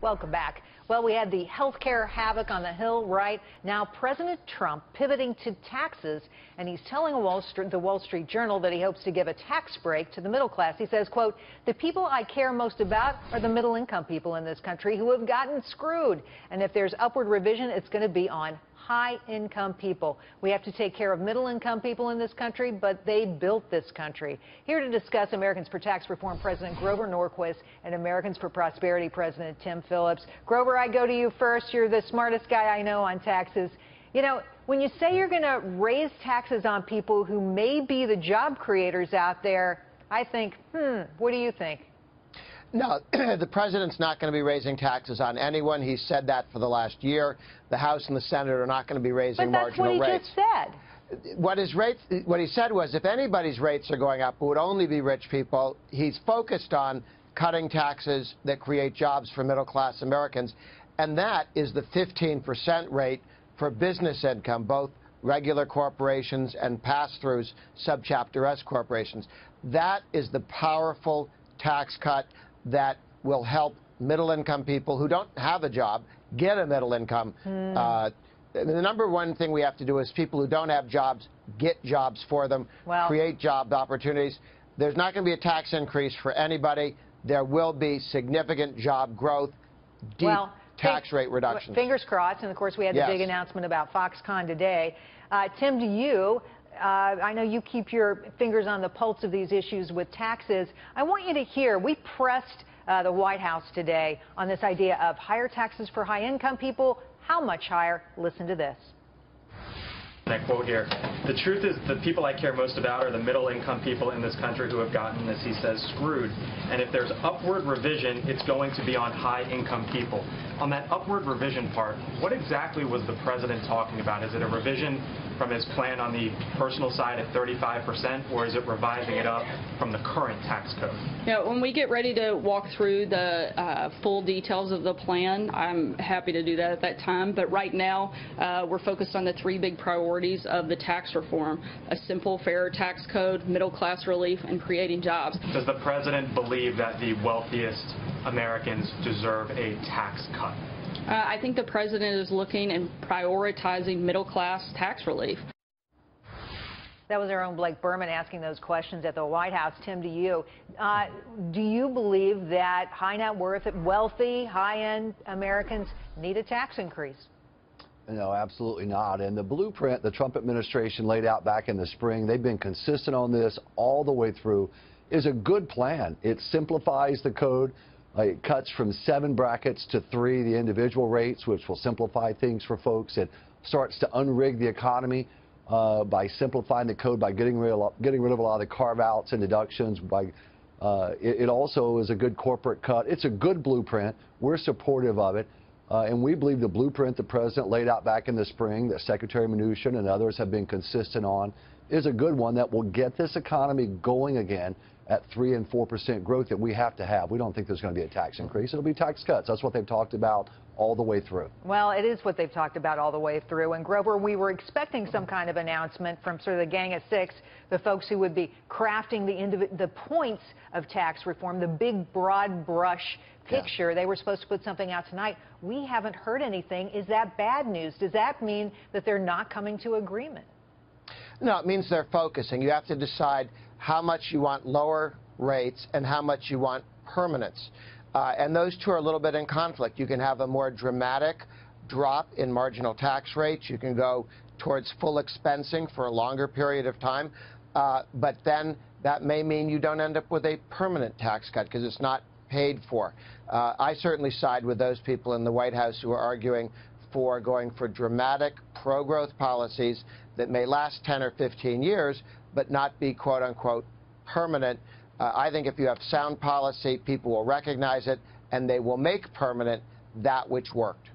Welcome back. Well, we had the healthcare havoc on the Hill, right? Now President Trump pivoting to taxes, and he's telling the Wall Street Journal that he hopes to give a tax break to the middle class. He says, quote, "The people I care most about are the middle-income people in this country who have gotten screwed. And if there's upward revision, it's going to be on high-income people. We have to take care of middle-income people in this country, but they built this country." Here to discuss Americans for Tax Reform President Grover Norquist and Americans for Prosperity President Tim Phillips. Grover, I go to you first. You're the smartest guy I know on taxes. You know, when you say you're going to raise taxes on people who may be the job creators out there, I think, what do you think? No, the president's not going to be raising taxes on anyone. He's said that for the last year. The House and the Senate are not going to be raising marginal rates. But that's what he just said. What he said was if anybody's rates are going up, it would only be rich people. He's focused on cutting taxes that create jobs for middle-class Americans, and that is the 15% rate for business income, both regular corporations and pass-throughs, subchapter S corporations. That is the powerful tax cut that will help middle-income people who don't have a job get a middle income. The number one thing we have to do is people who don't have jobs, get jobs for them, create job opportunities. There's not going to be a tax increase for anybody. There will be significant job growth, deep tax rate reductions. Fingers crossed. And, of course, we had the big announcement about Foxconn today. Tim, to you, I know you keep your fingers on the pulse of these issues with taxes. I want you to hear, we pressed the White House today on this idea of higher taxes for high-income people. How much higher? Listen to this. I quote here, "The truth is the people I care most about are the middle-income people in this country who have gotten, as he says, screwed. And if there's upward revision, it's going to be on high-income people." On that upward revision part, what exactly was the president talking about? Is it a revision from his plan on the personal side at 35%, or is it revising it up from the current tax code? Yeah, when we get ready to walk through the full details of the plan, I'm happy to do that at that time. But right now, we're focused on the three big priorities of the tax reform: a simple, fair tax code, middle-class relief, and creating jobs. Does the president believe that the wealthiest Americans deserve a tax cut? I think the president is looking and prioritizing middle-class tax relief. That was our own Blake Berman asking those questions at the White House. Tim, to you. Do you believe that high net worth, wealthy, high-end Americans need a tax increase? No, absolutely not. And the blueprint the Trump administration laid out back in the spring, they've been consistent on this all the way through, is a good plan. It simplifies the code. It cuts from 7 brackets to 3, the individual rates, which will simplify things for folks. It starts to unrig the economy by simplifying the code, by getting rid of a lot of the carve-outs and deductions. It also is a good corporate cut. It's a good blueprint. We're supportive of it. And we believe the blueprint the president laid out back in the spring, that Secretary Mnuchin and others have been consistent on, is a good one that will get this economy going again at 3% and 4% growth that we have to have. We don't think there's going to be a tax increase. It'll be tax cuts. That's what they've talked about all the way through. Well, it is what they've talked about all the way through. And Grover, we were expecting some kind of announcement from sort of the Gang of Six, the folks who would be crafting the points of tax reform, the big broad brush picture. They were supposed to put something out tonight. We haven't heard anything. Is that bad news? Does that mean that they're not coming to agreement? No, it means they're focusing. You have to decide how much you want lower rates and how much you want permanence. And those two are a little bit in conflict. You can have a more dramatic drop in marginal tax rates. You can go towards full expensing for a longer period of time. But then that may mean you don't end up with a permanent tax cut because it's not paid for. I certainly side with those people in the White House who are arguing for going for dramatic pro-growth policies that may last 10 or 15 years, but not be, quote-unquote, permanent. I think if you have sound policy, people will recognize it, and they will make permanent that which worked.